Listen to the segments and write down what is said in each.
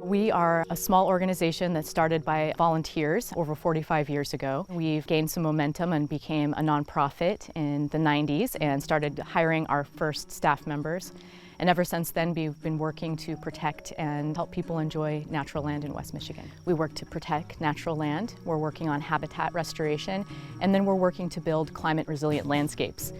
We are a small organization that started by volunteers over 45 years ago. We've gained some momentum and became a nonprofit in the 90s and started hiring our first staff members. And ever since then, we've been working to protect and help people enjoy natural land in West Michigan. We work to protect natural land, we're working on habitat restoration, and then we're working to build climate-resilient landscapes.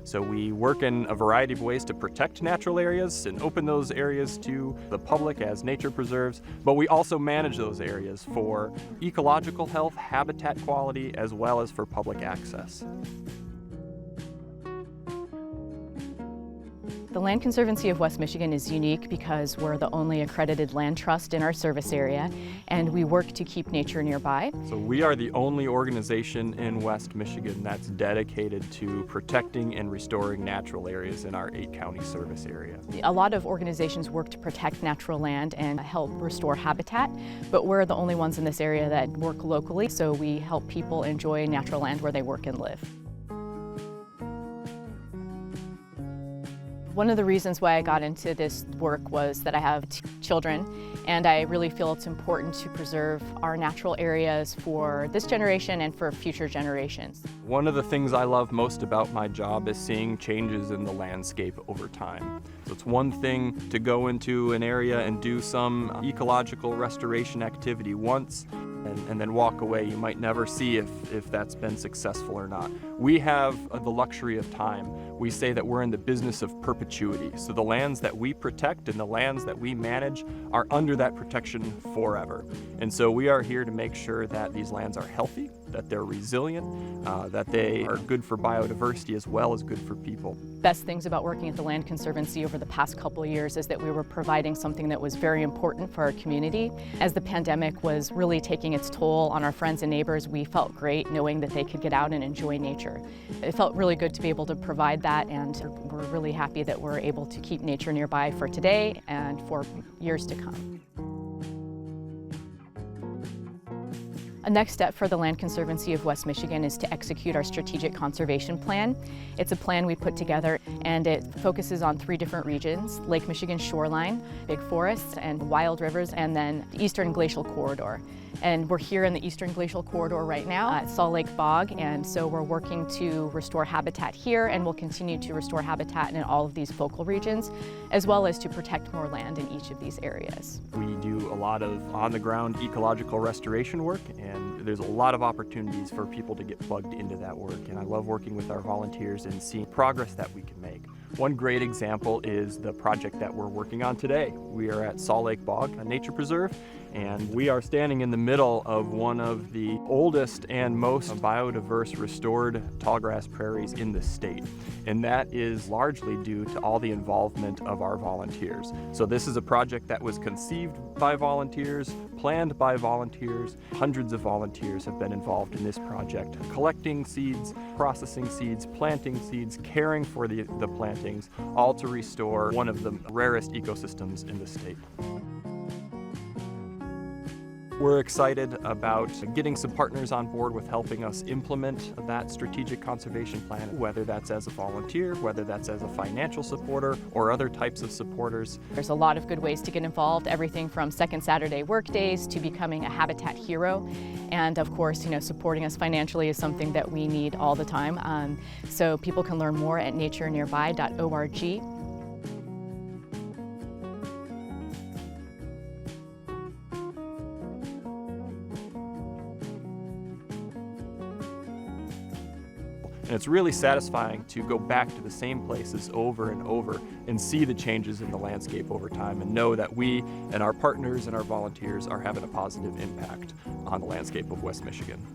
So we work in a variety of ways to protect natural areas and open those areas to the public as nature preserves, but we also manage those areas for ecological health, habitat quality, as well as for public access. The Land Conservancy of West Michigan is unique because we're the only accredited land trust in our service area, and we work to keep nature nearby. So we are the only organization in West Michigan that's dedicated to protecting and restoring natural areas in our 8-county service area. A lot of organizations work to protect natural land and help restore habitat, but we're the only ones in this area that work locally, so we help people enjoy natural land where they work and live. One of the reasons why I got into this work was that I have 2 children, and I really feel it's important to preserve our natural areas for this generation and for future generations. One of the things I love most about my job is seeing changes in the landscape over time. So it's one thing to go into an area and do some ecological restoration activity once, and then walk away. You might never see if that's been successful or not. We have the luxury of time. We say that we're in the business of perpetuity. So the lands that we protect and the lands that we manage are under that protection forever. And so we are here to make sure that these lands are healthy, that they're resilient, that they are good for biodiversity as well as good for people. Best things about working at the Land Conservancy over the past couple of years is that we were providing something that was very important for our community. As the pandemic was really taking its toll on our friends and neighbors, we felt great knowing that they could get out and enjoy nature. It felt really good to be able to provide that, and we're really happy that we're able to keep nature nearby for today and for years to come. A next step for the Land Conservancy of West Michigan is to execute our strategic conservation plan. It's a plan we put together, and it focuses on 3 different regions: Lake Michigan shoreline, big forests, and wild rivers, and then the Eastern Glacial Corridor. And we're here in the Eastern Glacial Corridor right now at Salt Lake Bog, and so we're working to restore habitat here, and we'll continue to restore habitat in all of these focal regions, as well as to protect more land in each of these areas. We do a lot of on-the-ground ecological restoration work, and there's a lot of opportunities for people to get plugged into that work. And I love working with our volunteers and seeing progress that we can make. One great example is the project that we're working on today. We are at Salt Lake Bog, a nature preserve, and we are standing in the middle of one of the oldest and most biodiverse restored tallgrass prairies in the state. And that is largely due to all the involvement of our volunteers. So this is a project that was conceived by volunteers, planned by volunteers. Hundreds of volunteers have been involved in this project, collecting seeds, processing seeds, planting seeds, caring for the plantings, all to restore one of the rarest ecosystems in the state. We're excited about getting some partners on board with helping us implement that strategic conservation plan, whether that's as a volunteer, whether that's as a financial supporter, or other types of supporters. There's a lot of good ways to get involved, everything from second Saturday work days to becoming a habitat hero. And of course, supporting us financially is something that we need all the time. So people can learn more at naturenearby.org. And it's really satisfying to go back to the same places over and over and see the changes in the landscape over time and know that we and our partners and our volunteers are having a positive impact on the landscape of West Michigan.